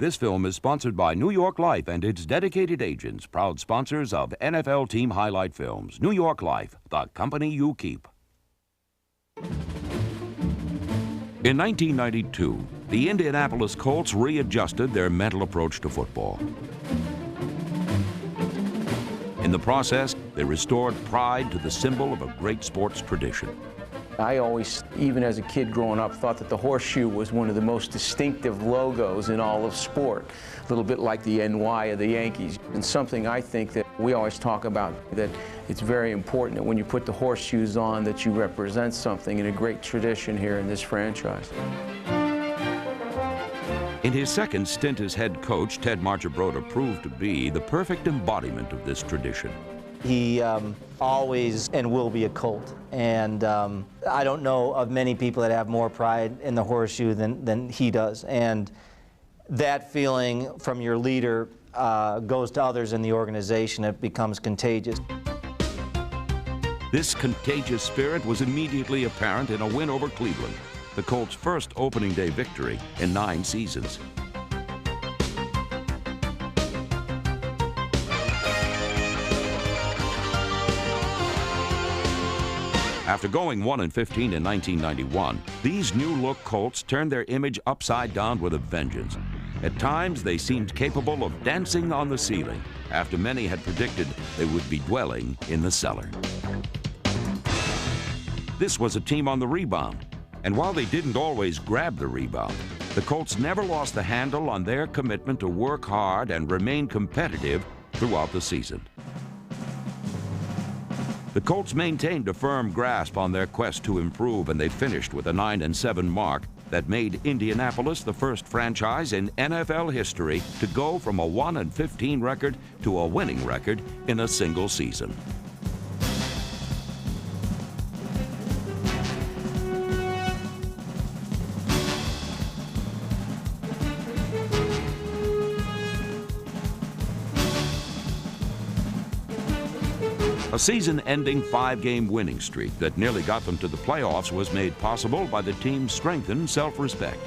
This film is sponsored by New York Life and its dedicated agents, proud sponsors of NFL team highlight films. New York Life, the company you keep. In 1992, the Indianapolis Colts readjusted their mental approach to football. In the process, they restored pride to the symbol of a great sports tradition. I always, even as a kid growing up, thought that the horseshoe was one of the most distinctive logos in all of sport, a little bit like the NY of the Yankees. And something I think that we always talk about, that it's very important that when you put the horseshoes on, that you represent something in a great tradition here in this franchise. In his second stint as head coach, Ted Marchibroda proved to be the perfect embodiment of this tradition. He always and will be a Colt, and I don't know of many people that have more pride in the horseshoe than he does, and that feeling from your leader goes to others in the organization. It becomes contagious. This contagious spirit was immediately apparent in a win over Cleveland, the Colts' first opening day victory in 9 seasons. After going 1-15 in 1991, these new-look Colts turned their image upside down with a vengeance. At times, they seemed capable of dancing on the ceiling, after many had predicted they would be dwelling in the cellar. This was a team on the rebound, and while they didn't always grab the rebound, the Colts never lost the handle on their commitment to work hard and remain competitive throughout the season. The Colts maintained a firm grasp on their quest to improve, and they finished with a 9-7 mark that made Indianapolis the first franchise in NFL history to go from a 1-15 record to a winning record in a single season. A season-ending 5-game winning streak that nearly got them to the playoffs was made possible by the team's strengthened self-respect.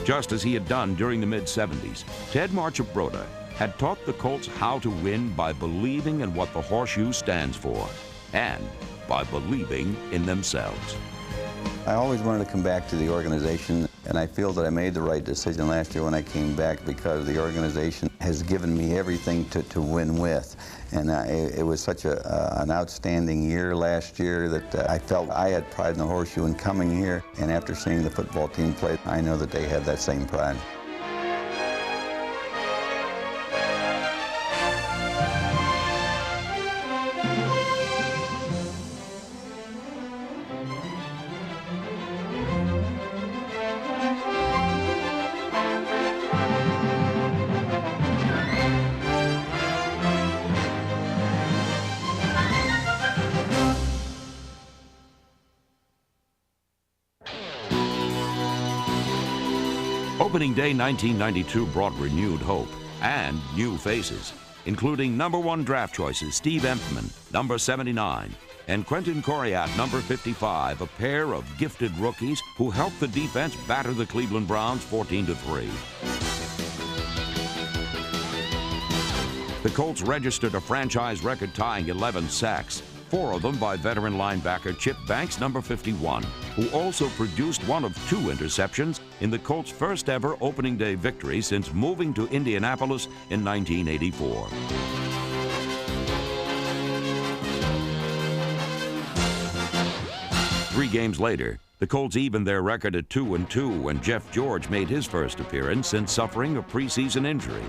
Just as he had done during the mid-70s, Ted Marchibroda had taught the Colts how to win by believing in what the horseshoe stands for and by believing in themselves. I always wanted to come back to the organization, and I feel that I made the right decision last year when I came back, because the organization has given me everything to win with. And it was such an outstanding year last year that I felt I had pride in the horseshoe in coming here. And after seeing the football team play, I know that they have that same pride. Opening day 1992 brought renewed hope and new faces, including #1 draft choices Steve Empman, number 79, and Quentin Coriat, number 55, a pair of gifted rookies who helped the defense batter the Cleveland Browns 14-3. The Colts registered a franchise record-tying 11 sacks, 4 of them by veteran linebacker Chip Banks, number 51, who also produced one of 2 interceptions in the Colts' first ever opening day victory since moving to Indianapolis in 1984. Three games later, the Colts evened their record at 2-2 when Jeff George made his first appearance since suffering a preseason injury.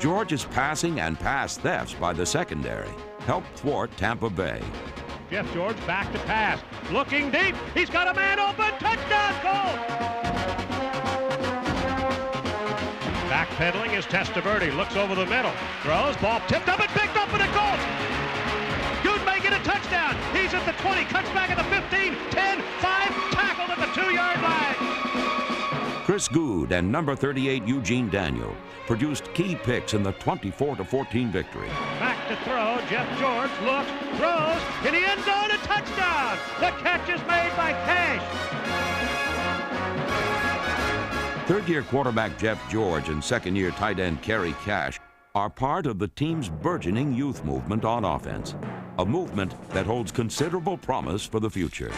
George's passing and pass thefts by the secondary helped thwart Tampa Bay. Jeff George back to pass, looking deep, he's got a man open, touchdown Colts! Backpedaling is Testaverde, looks over the middle, throws, ball tipped up and picked up for the Colts! Good making a touchdown, he's at the 20, cuts back at the 15, 10, 5, tackled at the 2-yard line! Chris Good and number 38 Eugene Daniel produced key picks in the 24-14 victory. Back to throw, Jeff George looks, throws, in the end zone, a touchdown! The catch is made by Cash. Third-year quarterback Jeff George and second-year tight end Kaye are part of the team's burgeoning youth movement on offense, a movement that holds considerable promise for the future.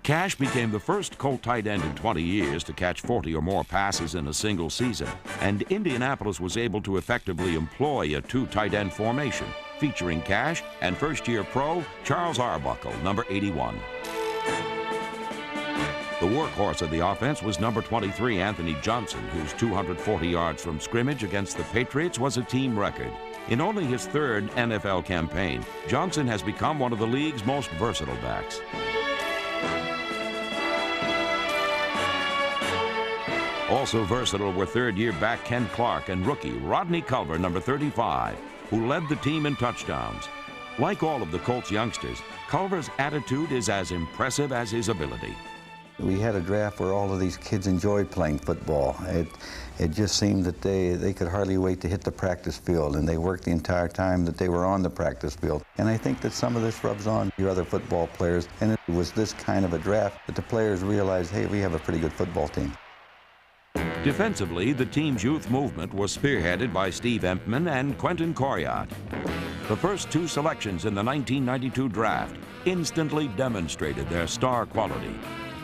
Cash became the first Colt tight end in 20 years to catch 40 or more passes in a single season, and Indianapolis was able to effectively employ a two tight end formation, featuring Cash and first-year pro Charles Arbuckle, number 81. The workhorse of the offense was number 23, Anthony Johnson, whose 240 yards from scrimmage against the Patriots was a team record. In only his third NFL campaign, Johnson has become one of the league's most versatile backs. Also versatile were third-year back Ken Clark and rookie Rodney Culver, number 35, who led the team in touchdowns. Like all of the Colts youngsters, Culver's attitude is as impressive as his ability. We had a draft where all of these kids enjoyed playing football. It just seemed that they could hardly wait to hit the practice field, and they worked the entire time that they were on the practice field. And I think that some of this rubs on your other football players, and it was this kind of a draft that the players realized, hey, we have a pretty good football team. Defensively, the team's youth movement was spearheaded by Steve Empman and Quentin Coryatt. The first two selections in the 1992 draft instantly demonstrated their star quality.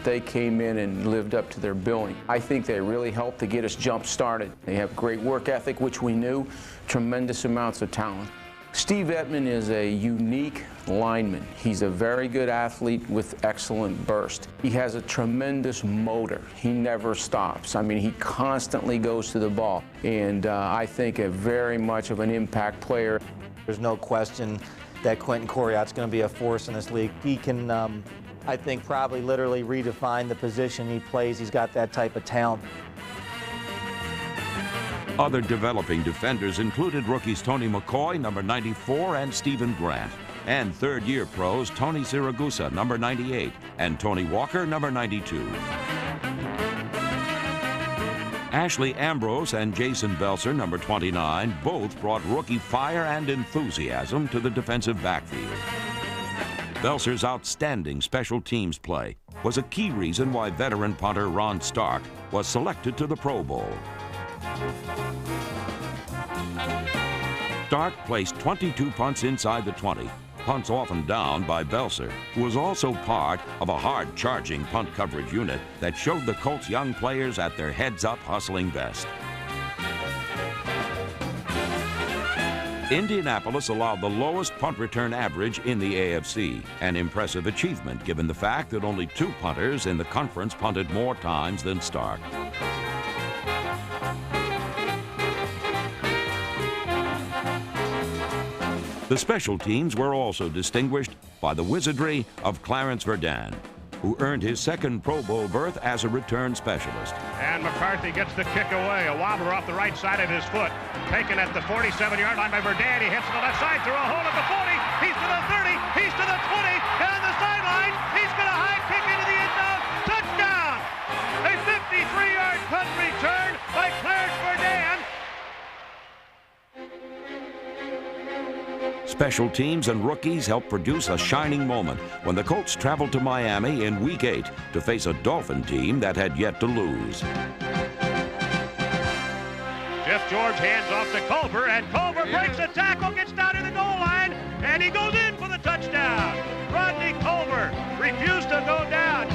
They came in and lived up to their billing. I think they really helped to get us jump-started. They have great work ethic, which we knew, tremendous amounts of talent. Steve Empman is a unique lineman. He's a very good athlete with excellent burst. He has a tremendous motor. He never stops. I mean, he constantly goes to the ball. And I think a very much of an impact player. There's no question that Quentin Coryatt's going to be a force in this league. He can, I think, probably literally redefine the position he plays. He's got that type of talent. Other developing defenders included rookies Tony McCoy, number 94, and Stephen Grant, and third-year pros Tony Siragusa, number 98, and Tony Walker, number 92. Ashley Ambrose and Jason Belser, number 29, both brought rookie fire and enthusiasm to the defensive backfield. Belser's outstanding special teams play was a key reason why veteran punter Ron Stark was selected to the Pro Bowl. Stark placed 22 punts inside the 20, punts often down by Belser, who was also part of a hard-charging punt coverage unit that showed the Colts' young players at their heads-up hustling best. Indianapolis allowed the lowest punt return average in the AFC, an impressive achievement given the fact that only two punters in the conference punted more times than Stark. The special teams were also distinguished by the wizardry of Clarence Verdun, who earned his second Pro Bowl berth as a return specialist. And McCarthy gets the kick away. A wobbler off the right side of his foot. Taken at the 47-yard line by Verdun. He hits to the left side through a hole at the 40. He's to the 30. He's to the 20. Down the sideline. He's going to high kick into the end zone. Touchdown! A 53-yard punt return by Clarence Verdun. Special teams and rookies helped produce a shining moment when the Colts traveled to Miami in Week 8 to face a Dolphin team that had yet to lose. Jeff George hands off to Culver, and Culver breaks a tackle, gets down to the goal line, and he goes in for the touchdown. Rodney Culver refused to go down.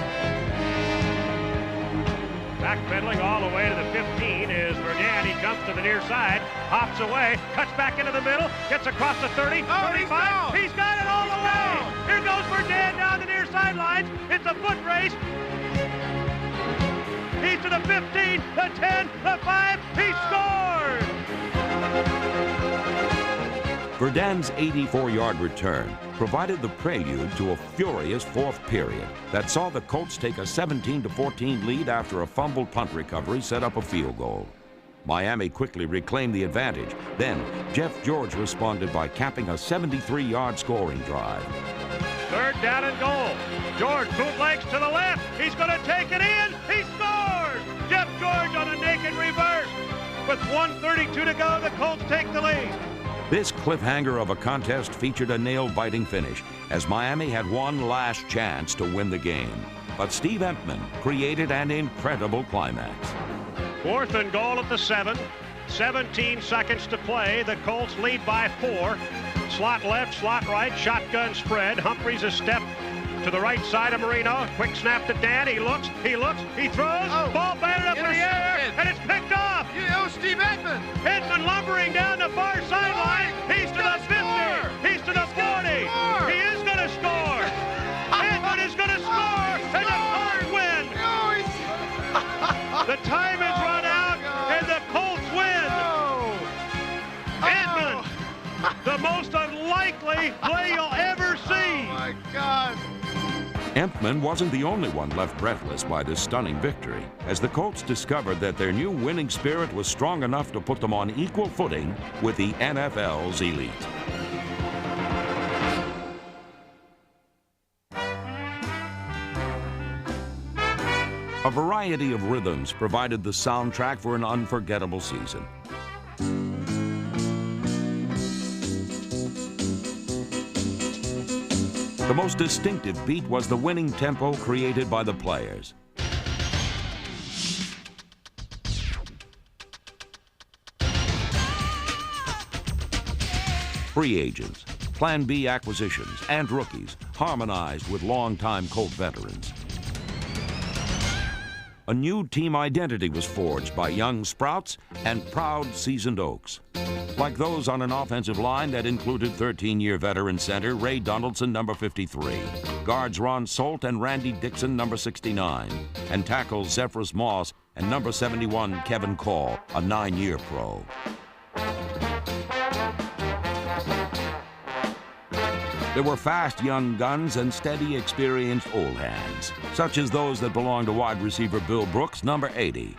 Backpedaling all the way to the 15 is Verdun. He jumps to the near side, hops away, cuts back into the middle, gets across the 30, 35. He's got it all the way. Here goes Verdun down the near sidelines. It's a foot race. He's to the 15, the 10, the 5. He scores! Verdun's 84-yard return provided the prelude to a furious fourth period that saw the Colts take a 17-14 lead after a fumbled punt recovery set up a field goal. Miami quickly reclaimed the advantage. Then Jeff George responded by capping a 73-yard scoring drive. Third down and goal. George bootlegs to the left. He's going to take it in. He scores! Jeff George on a naked reverse. With 1:32 to go, the Colts take the lead. This cliffhanger of a contest featured a nail-biting finish as Miami had one last chance to win the game. but Steve Empman created an incredible climax. 4th and goal at the 7. 17 seconds to play. The Colts lead by 4. Slot left, slot right, shotgun spread. Humphries a step to the right side of Marino. Quick snap to Dan. He looks, he throws. Oh, ball batted up in the air, and it's picked off. Steve Empman. Empman lumbering down the far sideline. He's to the 50. He's to the 40. He is going to score. Empman is going to score, and the Colts win. The time is run out, and the Colts win. Empman, the most unlikely play you'll ever see. Oh, my God. Empman wasn't the only one left breathless by this stunning victory, as the Colts discovered that their new winning spirit was strong enough to put them on equal footing with the NFL's elite. A variety of rhythms provided the soundtrack for an unforgettable season. The most distinctive beat was the winning tempo created by the players. Free agents, Plan B acquisitions, and rookies harmonized with longtime Colt veterans. A new team identity was forged by young sprouts and proud seasoned oaks, like those on an offensive line that included 13-year veteran center Ray Donaldson, number 53, guards Ron Solt and Randy Dixon, number 69, and tackles Zephyrus Moss and number 71 Kevin Call, a 9-year pro. There were fast young guns and steady, experienced old hands, such as those that belonged to wide receiver Bill Brooks, number 80.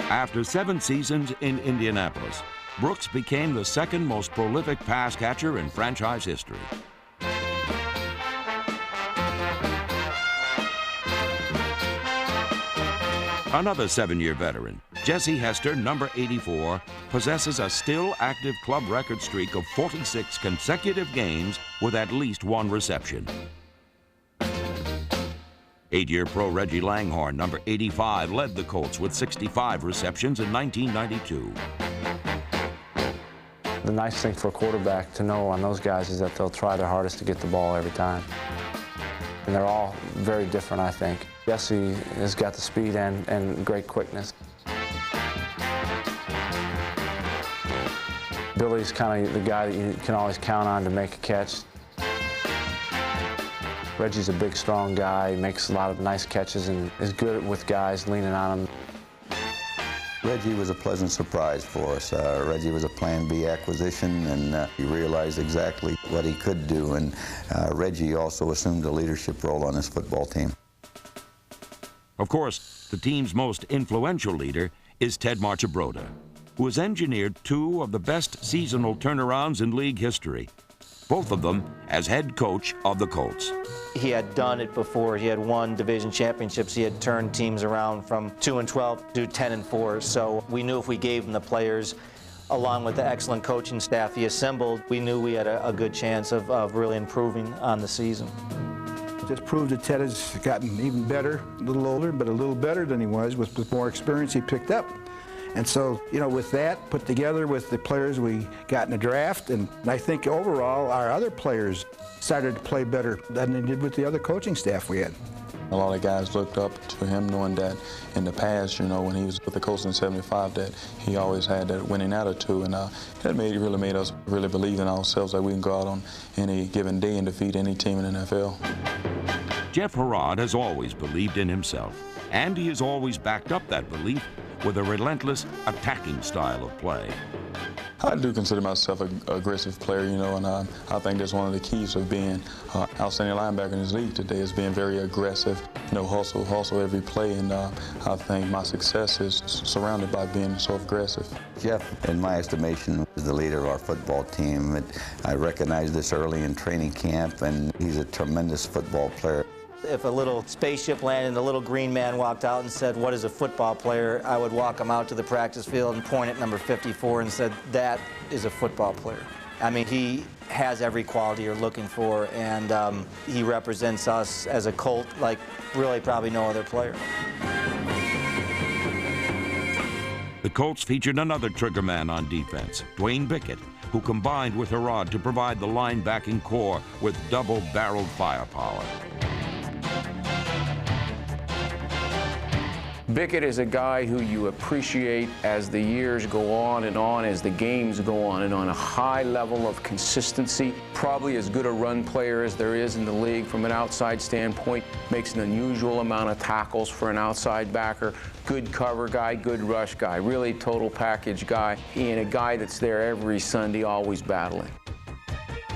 After 7 seasons in Indianapolis, Brooks became the second most prolific pass catcher in franchise history. Another 7-year veteran, Jesse Hester, number 84, possesses a still active club record streak of 46 consecutive games with at least 1 reception. 8-year pro Reggie Langhorne, number 85, led the Colts with 65 receptions in 1992. The nice thing for a quarterback to know on those guys is that they'll try their hardest to get the ball every time. And they're all very different, I think. Jesse has got the speed and great quickness. Billy's kind of the guy that you can always count on to make a catch. Reggie's a big, strong guy. He makes a lot of nice catches and is good with guys leaning on him. Reggie was a pleasant surprise for us. Reggie was a Plan B acquisition, and he realized exactly what he could do. And Reggie also assumed a leadership role on his football team. Of course, the team's most influential leader is Ted Marchibroda, who has engineered 2 of the best seasonal turnarounds in league history, both of them as head coach of the Colts. He had done it before. He had won division championships. He had turned teams around from 2-12 to 10-4. So we knew if we gave him the players, along with the excellent coaching staff he assembled, we knew we had a good chance of really improving on the season. Just proved that Ted has gotten even better, a little older, but a little better than he was with more experience he picked up. And so, you know, with that put together with the players we got in the draft, and I think overall our other players started to play better than they did with the other coaching staff we had. A lot of guys looked up to him, knowing that in the past, you know, when he was with the Colts in '75, that he always had that winning attitude, and that really made us really believe in ourselves that we can go out on any given day and defeat any team in the NFL. Jeff Herrod has always believed in himself, and he has always backed up that belief with a relentless attacking style of play. I do consider myself an aggressive player, you know, and I think that's one of the keys of being an outstanding linebacker in this league today is being very aggressive, you know, hustle every play, and I think my success is surrounded by being so aggressive. Jeff, in my estimation, is the leader of our football team. I recognized this early in training camp, and he's a tremendous football player. If a little spaceship landed and a little green man walked out and said, "What is a football player?" I would walk him out to the practice field and point at number 54 and said, "That is a football player." I mean, he has every quality you're looking for, and he represents us as a Colt like really probably no other player. The Colts featured another trigger man on defense, Dwayne Bickett, who combined with Herod to provide the linebacking core with double-barreled firepower. Bickett is a guy who you appreciate as the years go on, as the games go on, and on a high level of consistency. Probably as good a run player as there is in the league from an outside standpoint. Makes an unusual amount of tackles for an outside backer. Good cover guy, good rush guy. Really total package guy, and a guy that's there every Sunday, always battling.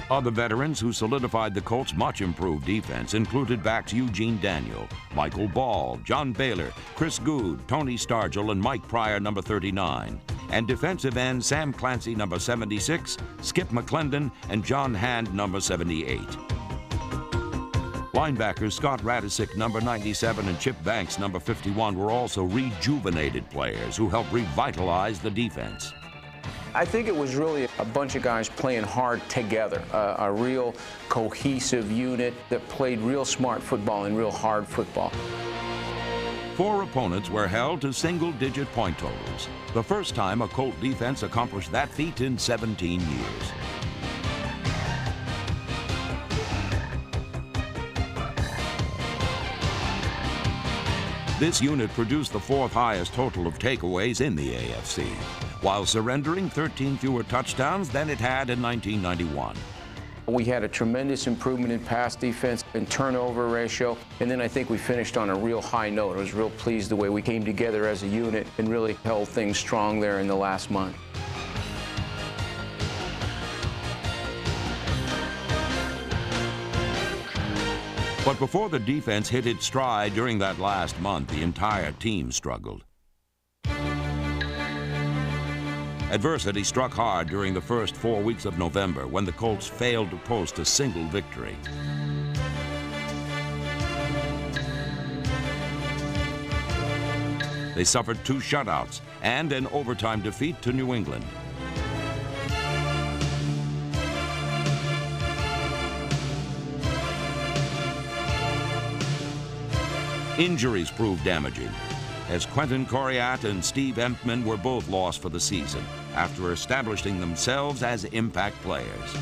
Other veterans who solidified the Colts' much-improved defense included backs Eugene Daniel, Michael Ball, John Baylor, Chris Good, Tony Stargell, and Mike Pryor, number 39, and defensive end Sam Clancy, number 76, Skip McClendon, and John Hand, number 78. Linebackers Scott Radisick, number 97, and Chip Banks, number 51, were also rejuvenated players who helped revitalize the defense. I think it was really a bunch of guys playing hard together, a real cohesive unit that played real smart football and real hard football. 4 opponents were held to single-digit point totals, the first time a Colt defense accomplished that feat in 17 years. This unit produced the 4th highest total of takeaways in the AFC, while surrendering 13 fewer touchdowns than it had in 1991. We had a tremendous improvement in pass defense and turnover ratio, and then I think we finished on a real high note. I was real pleased the way we came together as a unit and really held things strong there in the last month. But before the defense hit its stride during that last month, the entire team struggled. Adversity struck hard during the first 4 weeks of November when the Colts failed to post a single victory. They suffered 2 shutouts and an overtime defeat to New England. Injuries proved damaging, as Quentin Coriat and Steve Empman were both lost for the season after establishing themselves as impact players.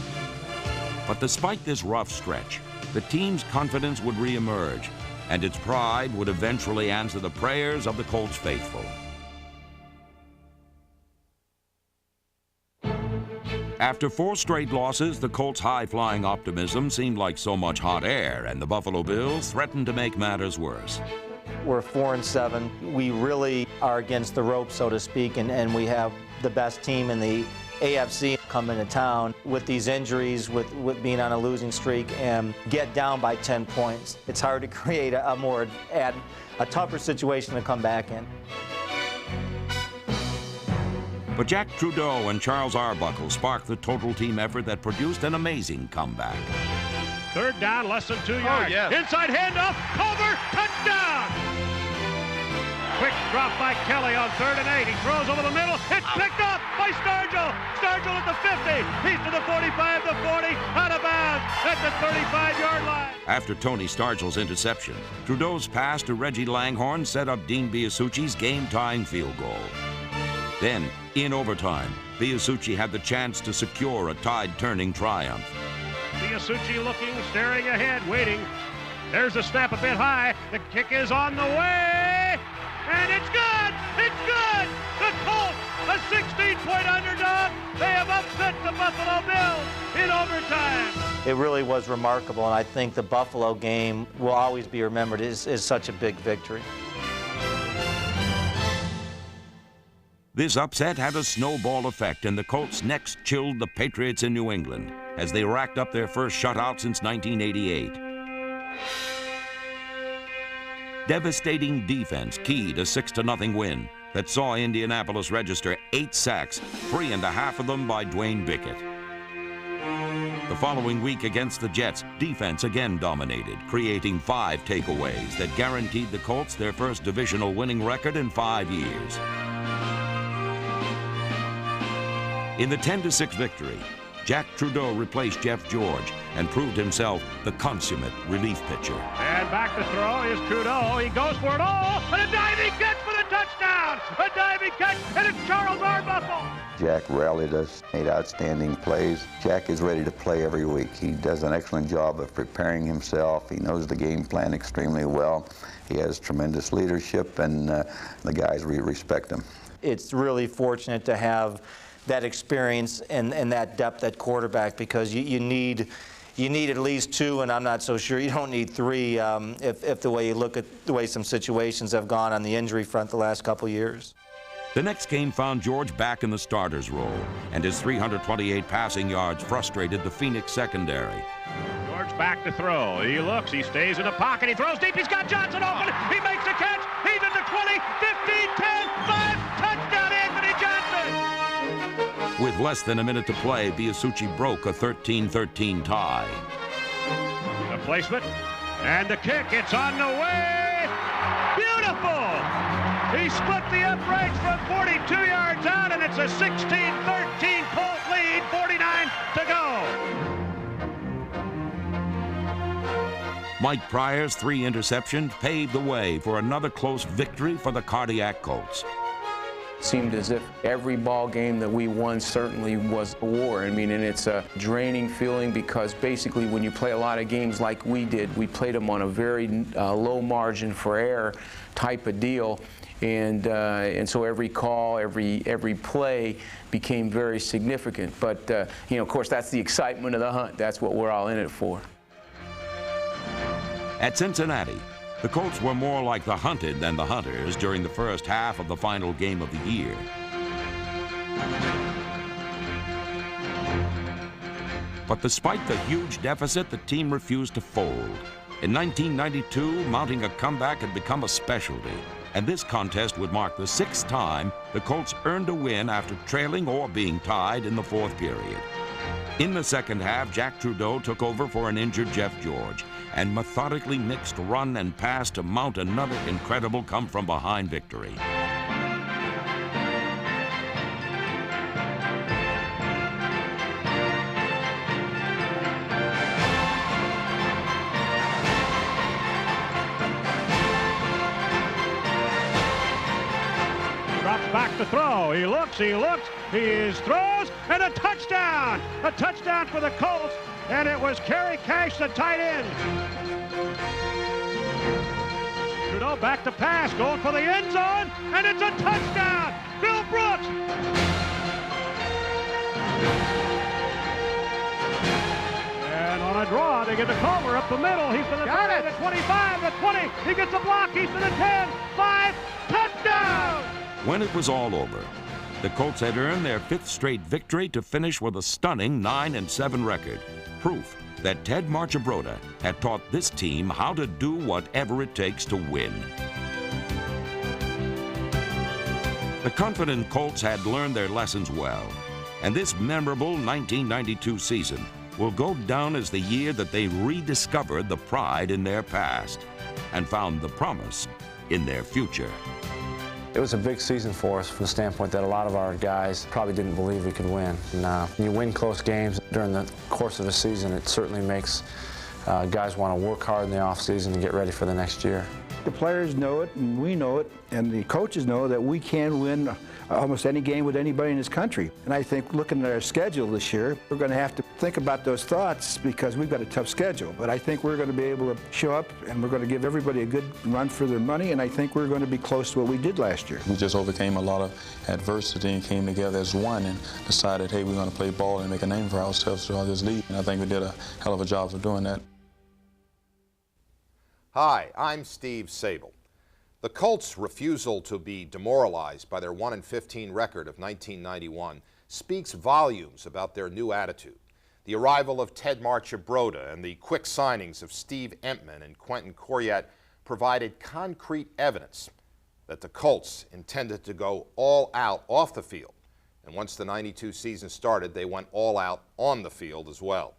But despite this rough stretch, the team's confidence would reemerge, and its pride would eventually answer the prayers of the Colts faithful. After 4 straight losses, the Colts' high-flying optimism seemed like so much hot air, and the Buffalo Bills threatened to make matters worse. We're 4-7. We really are against the rope, so to speak, and we have the best team in the AFC come into town with these injuries, with being on a losing streak, and get down by 10 points. It's hard to create a tougher situation to come back in. But Jack Trudeau and Charles Arbuckle sparked the total team effort that produced an amazing comeback. 3rd down, less than 2 yards. Inside handoff, Culver, touchdown! Quick drop by Kelly on 3rd and 8. He throws over the middle. It's picked up by Stargell. Stargell at the 50. He's to the 45, the 40, out of bounds at the 35-yard line. After Tony Stargell's interception, Trudeau's pass to Reggie Langhorne set up Dean Biasucci's game-tying field goal. Then, in overtime, Biasucci had the chance to secure a tide-turning triumph. Biasucci looking, staring ahead, waiting. There's a snap a bit high. The kick is on the way, and it's good! It's good! The Colts, a 16-point underdog. They have upset the Buffalo Bills in overtime. It really was remarkable, and I think the Buffalo game will always be remembered as such a big victory. This upset had a snowball effect, and the Colts next chilled the Patriots in New England as they racked up their first shutout since 1988. Devastating defense keyed a 6-0 win that saw Indianapolis register 8 sacks, 3.5 of them by Dwayne Bickett. The following week against the Jets, defense again dominated, creating 5 takeaways that guaranteed the Colts their first divisional winning record in 5 years. In the 10-6 victory, Jack Trudeau replaced Jeff George and proved himself the consummate relief pitcher. And back to throw is Trudeau. He goes for it all, and a diving catch for the touchdown! A diving catch, and it's Charles Arbuckle! Jack rallied us, made outstanding plays. Jack is ready to play every week. He does an excellent job of preparing himself. He knows the game plan extremely well. He has tremendous leadership, and the guys respect him. It's really fortunate to have that experience and that depth at quarterback, because you need at least two, and I'm not so sure you don't need three if the way you look at the way some situations have gone on the injury front the last couple years. The next game found George back in the starter's role, and his 328 passing yards frustrated the Phoenix secondary. George back to throw. He looks, he stays in the pocket, he throws deep, he's got Johnson open, he makes a catch, he's in the 20, 15, 10, 5, touchdown Anthony Johnson! With less than a minute to play, Biasucci broke a 13-13 tie. The placement, and the kick, it's on the way! Beautiful! He split the uprights from 42 yards out, and it's a 16-13 Colt lead, 49 to go. Mike Pryor's 3 interceptions paved the way for another close victory for the Cardiac Colts. It seemed as if every ball game that we won certainly was a war. I mean, and it's a draining feeling, because basically when you play a lot of games like we did, we played them on a very low margin for error type of deal. And so every call, every play became very significant. But, you know, of course, that's the excitement of the hunt. That's what we're all in it for. At Cincinnati, the Colts were more like the hunted than the hunters during the first half of the final game of the year. But despite the huge deficit, the team refused to fold. In 1992, mounting a comeback had become a specialty, and this contest would mark the 6th time the Colts earned a win after trailing or being tied in the 4th period. In the second half, Jack Trudeau took over for an injured Jeff George and methodically mixed run and pass to mount another incredible come-from-behind victory. Back to throw. He looks, he throws, and a touchdown! A touchdown for the Colts, and it was Kaye Cash, the tight end. Trudeau back to pass, going for the end zone, and it's a touchdown! Bill Brooks! And on a draw, they get the Culver up the middle. He's to the 30, the 25, the 20. He gets a block. He's to the 10, 5, touchdown! When it was all over, the Colts had earned their 5th straight victory to finish with a stunning 9-7 record, proof that Ted Marchibroda had taught this team how to do whatever it takes to win. The confident Colts had learned their lessons well, and this memorable 1992 season will go down as the year that they rediscovered the pride in their past and found the promise in their future. It was a big season for us from the standpoint that a lot of our guys probably didn't believe we could win. And when you win close games during the course of a season, it certainly makes guys want to work hard in the offseason to get ready for the next year. The players know it, and we know it, and the coaches know that we can win almost any game with anybody in this country. And I think looking at our schedule this year, we're going to have to think about those thoughts, because we've got a tough schedule. But I think we're going to be able to show up, and we're going to give everybody a good run for their money, and I think we're going to be close to what we did last year. We just overcame a lot of adversity and came together as one and decided, hey, we're going to play ball and make a name for ourselves throughout this league. And I think we did a hell of a job of doing that. Hi, I'm Steve Sable. The Colts' refusal to be demoralized by their 1-15 record of 1991 speaks volumes about their new attitude. The arrival of Ted Marchibroda and the quick signings of Steve Empman and Quentin Coryatt provided concrete evidence that the Colts intended to go all out off the field. And once the '92 season started, they went all out on the field as well.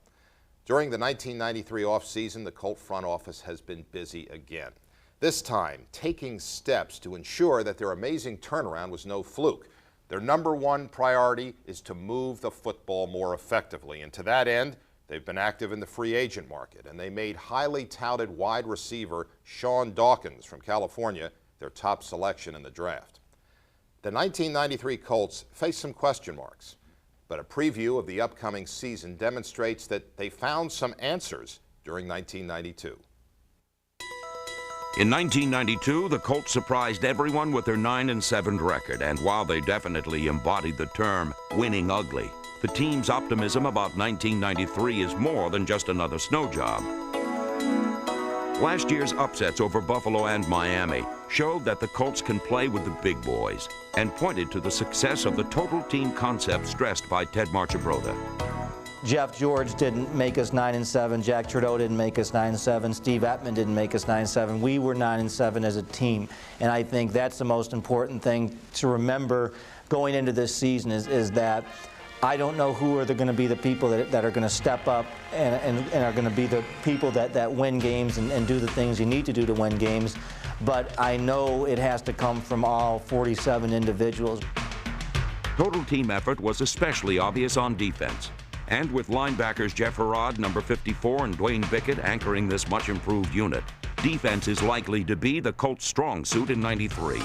During the 1993 offseason, the Colt front office has been busy again. This time, taking steps to ensure that their amazing turnaround was no fluke. Their #1 priority is to move the football more effectively, and to that end, they've been active in the free agent market, and they made highly touted wide receiver Sean Dawkins from California their top selection in the draft. The 1993 Colts face some question marks, but a preview of the upcoming season demonstrates that they found some answers during 1992. In 1992, the Colts surprised everyone with their 9-7 record, and while they definitely embodied the term winning ugly, the team's optimism about 1993 is more than just another snow job. Last year's upsets over Buffalo and Miami showed that the Colts can play with the big boys and pointed to the success of the total team concept stressed by Ted Marchibroda. Jeff George didn't make us 9-7. Jack Trudeau didn't make us 9-7. Steve Ettman didn't make us 9-7. We were 9-7 as a team, and I think that's the most important thing to remember going into this season is that I don't know who are going to be the people that are going to step up and are going to be the people that win games and do the things you need to do to win games, but I know it has to come from all 47 individuals. Total team effort was especially obvious on defense. And with linebackers Jeff Herrod, number 54, and Dwayne Bickett anchoring this much improved unit, defense is likely to be the Colts' strong suit in '93.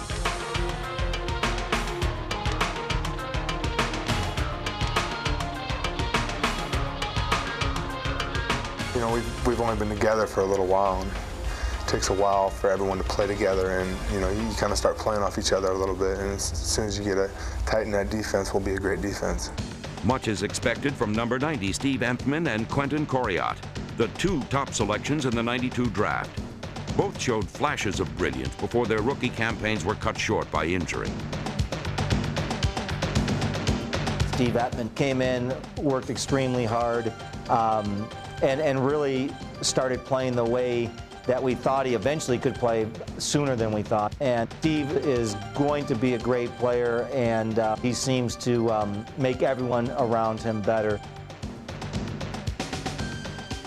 You know, we've only been together for a little while, and it takes a while for everyone to play together, and you know, you kind of start playing off each other a little bit, and as soon as you get a tight net defense, will be a great defense. Much is expected from number 90 Steve Empman and Quentin Coriat, the two top selections in the '92 draft. Both showed flashes of brilliance before their rookie campaigns were cut short by injury. Steve Ettman came in, worked extremely hard, and really started playing the way that we thought he eventually could play sooner than we thought. And Steve is going to be a great player, and he seems to make everyone around him better.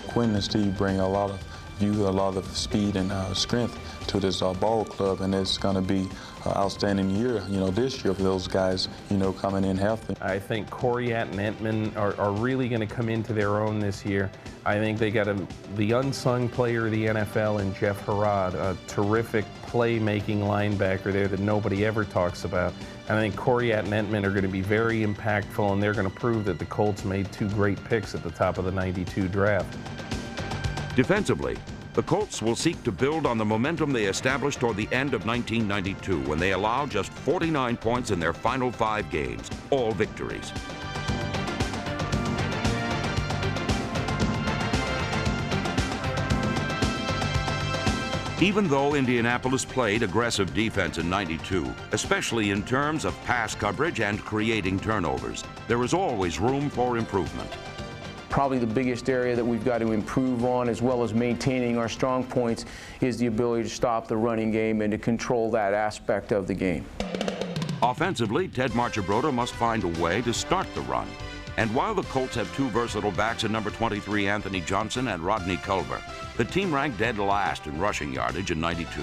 Quentin and Steve bring a lot of youth, a lot of speed and strength to this ball club, and it's going to be an outstanding year, you know, this year for those guys, you know, coming in healthy. I think Coriat and Entman are really going to come into their own this year. I think they got the unsung player of the NFL in Jeff Herrod, a terrific playmaking linebacker there that nobody ever talks about. And I think Coriat and Entman are going to be very impactful, and they're going to prove that the Colts made two great picks at the top of the '92 draft. Defensively, the Colts will seek to build on the momentum they established toward the end of 1992 when they allowed just 49 points in their final 5 games, all victories. Even though Indianapolis played aggressive defense in '92, especially in terms of pass coverage and creating turnovers, there is always room for improvement. Probably the biggest area that we've got to improve on, as well as maintaining our strong points, is the ability to stop the running game and to control that aspect of the game. Offensively, Ted Marchibroda must find a way to start the run. And while the Colts have two versatile backs in number 23 Anthony Johnson and Rodney Culver, the team ranked dead last in rushing yardage in '92.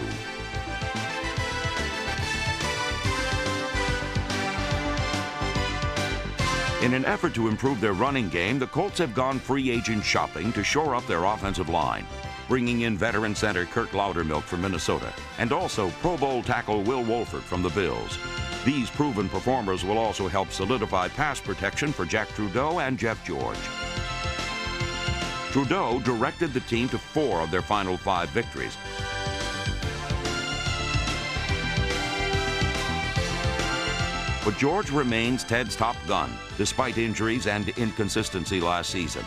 In an effort to improve their running game, the Colts have gone free agent shopping to shore up their offensive line, bringing in veteran center Kirk Loudermilk from Minnesota, and also Pro Bowl tackle Will Wolford from the Bills. These proven performers will also help solidify pass protection for Jack Trudeau and Jeff George. Trudeau directed the team to 4 of their final 5 victories. But George remains Ted's top gun, despite injuries and inconsistency last season.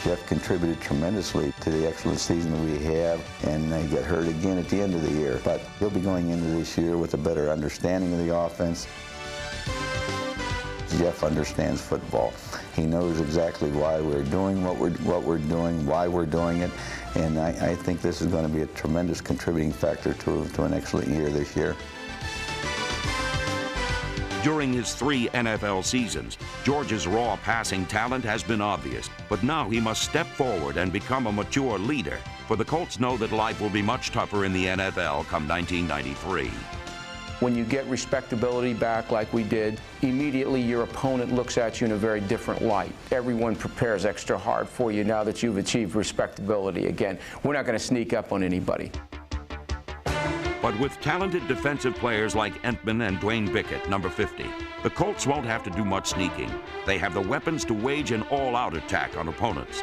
Jeff contributed tremendously to the excellent season that we have, and he got hurt again at the end of the year. But he'll be going into this year with a better understanding of the offense. Jeff understands football. He knows exactly why we're doing what we're doing, why we're doing it, and I think this is going to be a tremendous contributing factor to an excellent year this year. During his 3 NFL seasons, George's raw passing talent has been obvious, but now he must step forward and become a mature leader, for the Colts know that life will be much tougher in the NFL come 1993. When you get respectability back like we did, immediately your opponent looks at you in a very different light. Everyone prepares extra hard for you now that you've achieved respectability again. We're not going to sneak up on anybody. But with talented defensive players like Entman and Dwayne Bickett, number 50, the Colts won't have to do much sneaking. They have the weapons to wage an all-out attack on opponents.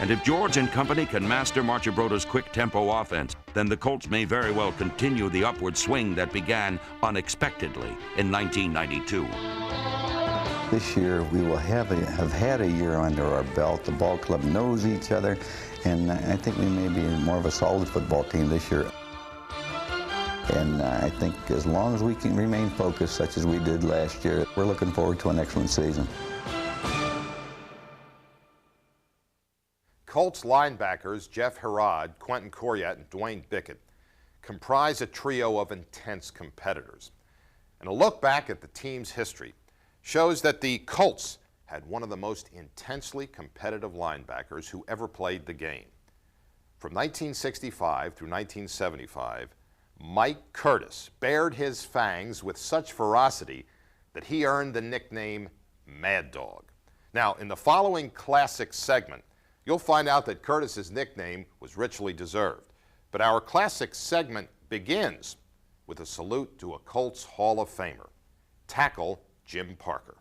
And if George and company can master Marchibroda's quick-tempo offense, then the Colts may very well continue the upward swing that began unexpectedly in 1992. This year, we will have had a year under our belt. The ball club knows each other, and I think we may be more of a solid football team this year. And I think as long as we can remain focused, such as we did last year, we're looking forward to an excellent season. Colts linebackers Jeff Herrod, Quentin Coryat, and Dwayne Bickett comprise a trio of intense competitors. And a look back at the team's history shows that the Colts had one of the most intensely competitive linebackers who ever played the game. From 1965 through 1975, Mike Curtis bared his fangs with such ferocity that he earned the nickname Mad Dog. Now, in the following classic segment, you'll find out that Curtis's nickname was richly deserved. But our classic segment begins with a salute to a Colts Hall of Famer, tackle Jim Parker.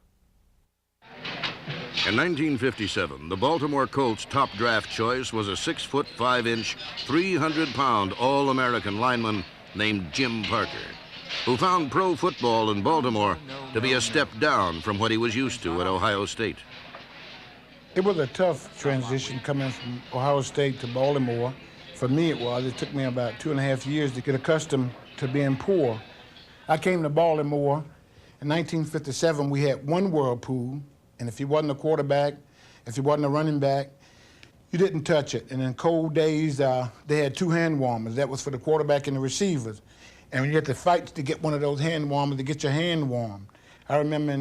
In 1957, the Baltimore Colts' top draft choice was a 6'5", 300-pound All-American lineman named Jim Parker, who found pro football in Baltimore to be a step down from what he was used to at Ohio State. It was a tough transition coming from Ohio State to Baltimore. For me it was. It took me about 2.5 years to get accustomed to being poor. I came to Baltimore. In 1957, we had one whirlpool, and if you wasn't a quarterback, if you wasn't a running back, you didn't touch it. And in cold days, they had 2 hand warmers. That was for the quarterback and the receivers. And you had to fight to get one of those hand warmers to get your hand warm. I remember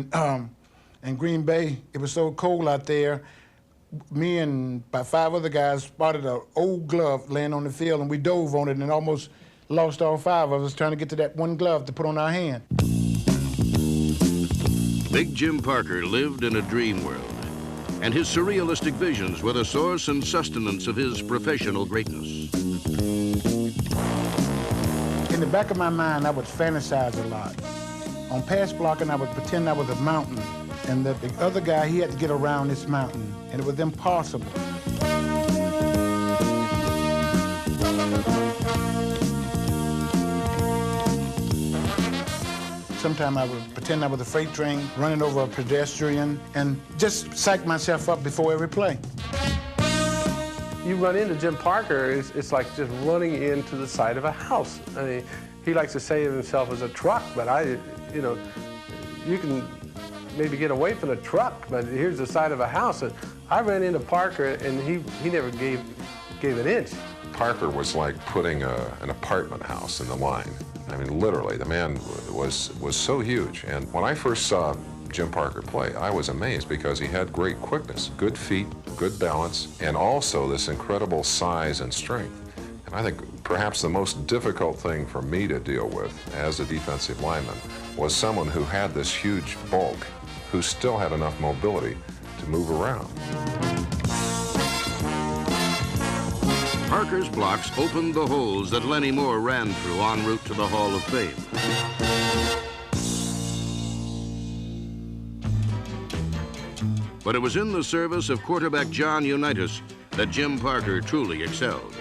in Green Bay, it was so cold out there, me and about 5 other guys spotted an old glove laying on the field, and we dove on it and almost lost all 5 of us trying to get to that one glove to put on our hand. Big Jim Parker lived in a dream world, and his surrealistic visions were the source and sustenance of his professional greatness. In the back of my mind, I would fantasize a lot. On pass blocking, I would pretend I was a mountain, and that the other guy, he had to get around this mountain, and it was impossible. Sometimes I would pretend I was a freight train running over a pedestrian and just psych myself up before every play. You run into Jim Parker, it's like just running into the side of a house. I mean, he likes to say of himself as a truck, but you can maybe get away from the truck, but here's the side of a house. And I ran into Parker, and he never gave an inch. Parker was like putting an apartment house in the line. I mean, literally, the man was so huge. And when I first saw Jim Parker play, I was amazed because he had great quickness, good feet, good balance, and also this incredible size and strength. And I think perhaps the most difficult thing for me to deal with as a defensive lineman was someone who had this huge bulk, who still had enough mobility to move around. Parker's blocks opened the holes that Lenny Moore ran through en route to the Hall of Fame. But it was in the service of quarterback John Unitas that Jim Parker truly excelled.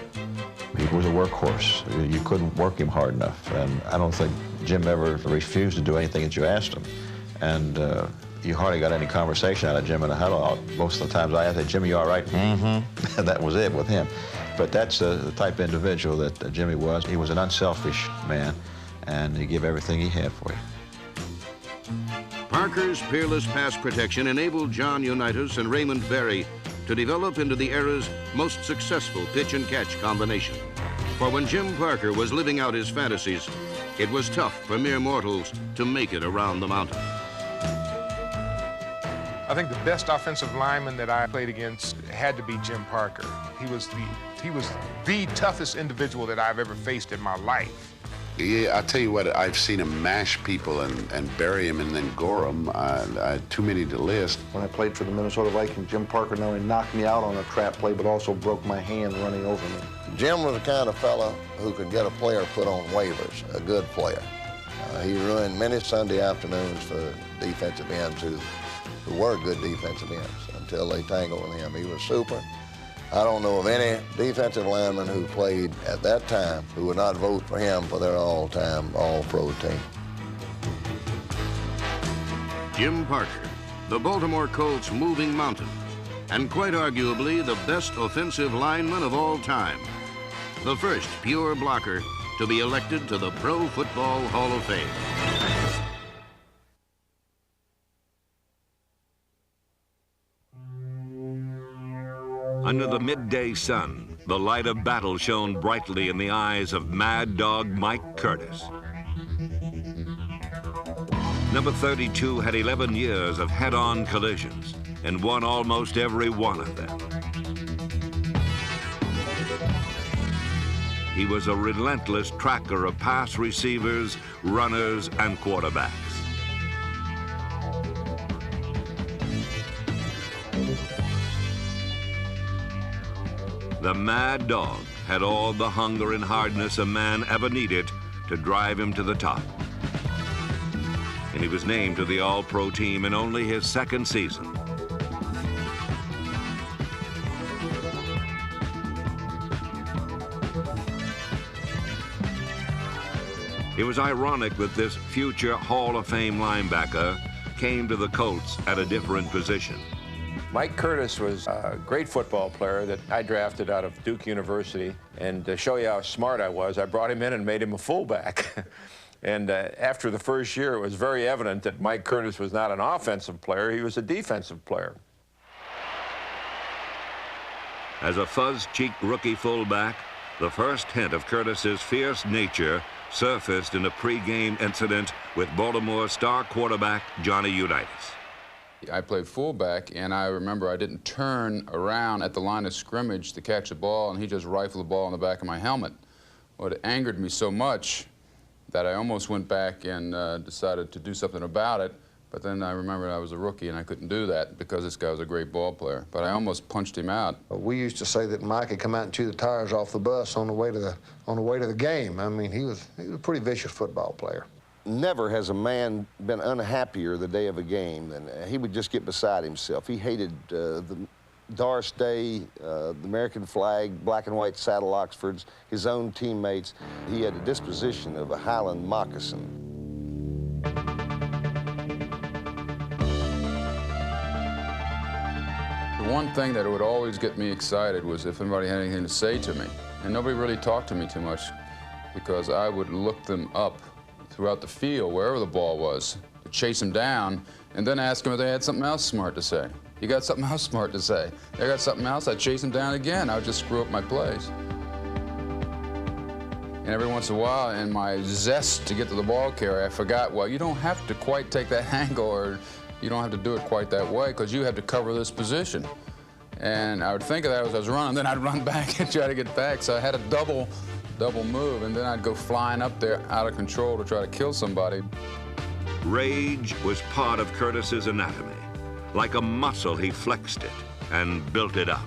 He was a workhorse. You couldn't work him hard enough, and I don't think Jim ever refused to do anything that you asked him. And you hardly got any conversation out of Jim in the huddle. Most of the times I asked, Jimmy, you all right? Mm-hmm. That was it with him. But that's the type of individual that Jimmy was. He was an unselfish man, and he gave everything he had for you. Parker's peerless pass protection enabled John Unitas and Raymond Berry to develop into the era's most successful pitch-and-catch combination. For when Jim Parker was living out his fantasies, it was tough for mere mortals to make it around the mountain. I think the best offensive lineman that I played against had to be Jim Parker. He was the toughest individual that I've ever faced in my life. Yeah, I tell you what, I've seen him mash people and bury him and then gore them. Too many to list. When I played for the Minnesota Vikings, Jim Parker not only knocked me out on a trap play, but also broke my hand running over me. Jim was the kind of fella who could get a player put on waivers, a good player. He ruined many Sunday afternoons for defensive ends who were good defensive ends until they tangled with him. He was super. I don't know of any defensive lineman who played at that time who would not vote for him for their all-time All-Pro team. Jim Parker, the Baltimore Colts' moving mountain, and quite arguably the best offensive lineman of all time. The first pure blocker to be elected to the Pro Football Hall of Fame. Under the midday sun, the light of battle shone brightly in the eyes of Mad Dog Mike Curtis. Number 32 had 11 years of head-on collisions and won almost every one of them. He was a relentless tracker of pass receivers, runners, and quarterbacks. The Mad Dog had all the hunger and hardness a man ever needed to drive him to the top. And he was named to the All-Pro team in only his second season. It was ironic that this future Hall of Fame linebacker came to the Colts at a different position. Mike Curtis was a great football player that I drafted out of Duke University. And to show you how smart I was, I brought him in and made him a fullback. And after the first year, it was very evident that Mike Curtis was not an offensive player, he was a defensive player. As a fuzz-cheeked rookie fullback, the first hint of Curtis's fierce nature surfaced in a pre-game incident with Baltimore star quarterback Johnny Unitas. I played fullback, and I remember I didn't turn around at the line of scrimmage to catch the ball, and he just rifled the ball in the back of my helmet. Well, it angered me so much that I almost went back and decided to do something about it, but then I remembered I was a rookie and I couldn't do that because this guy was a great ball player. But I almost punched him out. We used to say that Mike had come out and chew the tires off the bus on the way to the game. I mean, he was a pretty vicious football player. Never has a man been unhappier the day of a game than he would just get beside himself. He hated the Doris Day, the American flag, black and white saddle Oxfords, his own teammates. He had a disposition of a Highland moccasin. The one thing that would always get me excited was if anybody had anything to say to me. And nobody really talked to me too much because I would look them up throughout the field, wherever the ball was, to chase them down, and then ask them if they had something else smart to say. You got something else smart to say? They got something else, I'd chase them down again. I would just screw up my plays. And every once in a while, in my zest to get to the ball carrier, I forgot, well, you don't have to quite take that angle, or you don't have to do it quite that way, because you have to cover this position. And I would think of that as I was running, then I'd run back and try to get back. So I had a double move, and then I'd go flying up there out of control to try to kill somebody. Rage was part of Curtis's anatomy. Like a muscle, he flexed it and built it up.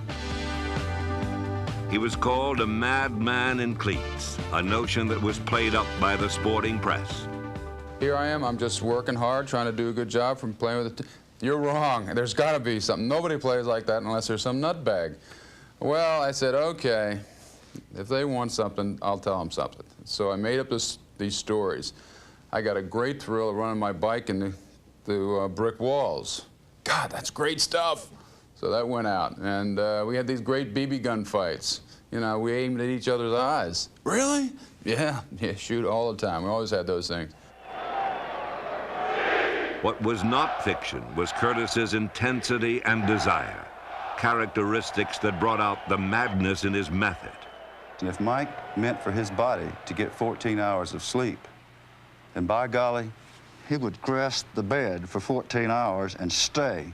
He was called a madman in cleats, a notion that was played up by the sporting press. Here I am, I'm just working hard, trying to do a good job from playing with the You're wrong, there's gotta be something. Nobody plays like that unless there's some nutbag. Well, I said, okay, if they want something, I'll tell them something. So I made up these stories. I got a great thrill of running my bike into brick walls. God, that's great stuff. So that went out, and we had these great BB gun fights. You know, we aimed at each other's eyes. Really? Yeah, shoot all the time. We always had those things. What was not fiction was Curtis's intensity and desire, characteristics that brought out the madness in his method. If Mike meant for his body to get 14 hours of sleep, then by golly, he would grass the bed for 14 hours and stay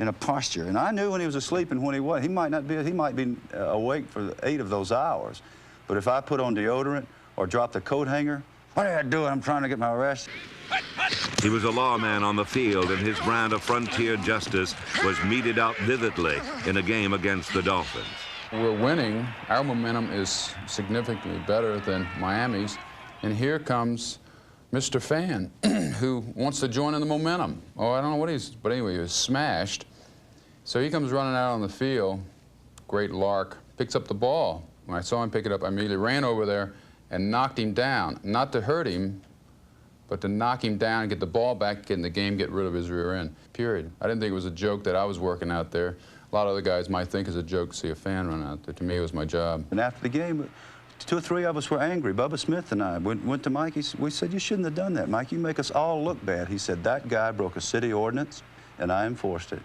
in a posture. And I knew when he was asleep and when he wasn't. He might be awake for 8 of those hours. But if I put on deodorant or drop the coat hanger, what are you doing? I'm trying to get my rest. He was a lawman on the field, and his brand of frontier justice was meted out vividly in a game against the Dolphins. We're winning. Our momentum is significantly better than Miami's. And here comes Mr. Fan, who wants to join in the momentum. Oh, I don't know what but anyway, he was smashed. So he comes running out on the field, great lark, picks up the ball. When I saw him pick it up, I immediately ran over there and knocked him down, not to hurt him, but to knock him down and get the ball back, get in the game, get rid of his rear end, period. I didn't think it was a joke that I was working out there. A lot of other guys might think it's a joke to see a fan run out there. To me, it was my job. And after the game, 2 or 3 of us were angry. Bubba Smith and I went to Mike. We said, you shouldn't have done that, Mike. You make us all look bad. He said, that guy broke a city ordinance, and I enforced it.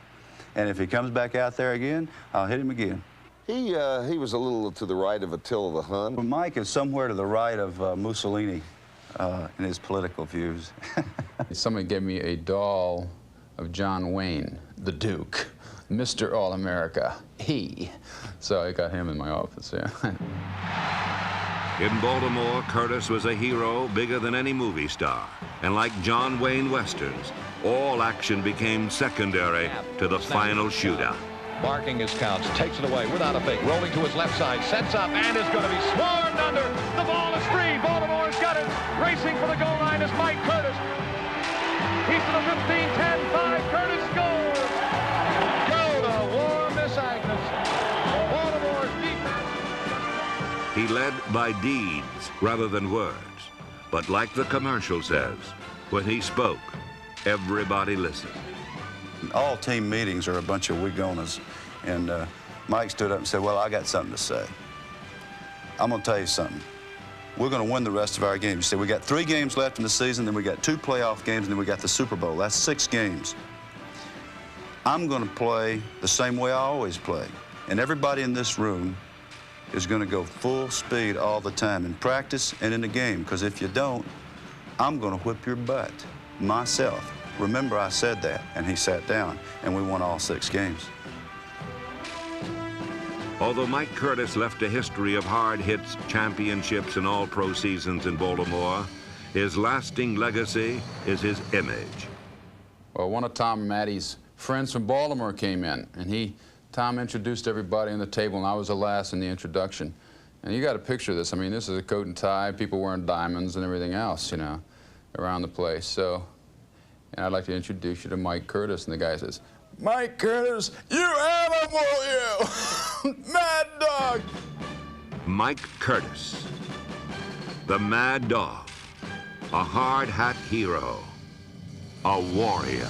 And if he comes back out there again, I'll hit him again. He was a little to the right of Attila the Hun. Well, Mike is somewhere to the right of Mussolini in his political views. Somebody gave me a doll of John Wayne, the Duke, Mr. All-America, he. So I got him in my office, yeah. In Baltimore, Curtis was a hero bigger than any movie star. And like John Wayne Westerns, all action became secondary to the final shootout. Marking his counts, takes it away without a fake, rolling to his left side, sets up, and is going to be swarmed under. The ball is free. Baltimore's got it. Racing for the goal line is Mike Curtis. He's to the 15, 10, 5. Curtis scores. Go to war, Miss Agnes. Baltimore's defense. He led by deeds rather than words. But like the commercial says, when he spoke, everybody listened. All team meetings are a bunch of wiggonas. And Mike stood up and said, well, I got something to say. I'm going to tell you something. We're going to win the rest of our games. He said, we got 3 games left in the season, then we got 2 playoff games, and then we got the Super Bowl. That's 6 games. I'm going to play the same way I always play. And everybody in this room is going to go full speed all the time in practice and in the game, because if you don't, I'm going to whip your butt myself. Remember, I said that, and he sat down, and we won all 6 games. Although Mike Curtis left a history of hard hits, championships, and all-pro seasons in Baltimore, his lasting legacy is his image. Well, one of Tom and Maddie's friends from Baltimore came in, and Tom introduced everybody on the table, and I was the last in the introduction. And you got a picture of this. I mean, this is a coat and tie, people wearing diamonds and everything else, you know, around the place. So, and I'd like to introduce you to Mike Curtis, and the guy says, Mike Curtis, you animal, you! Mad Dog! Mike Curtis, the Mad Dog, a hard hat hero, a warrior.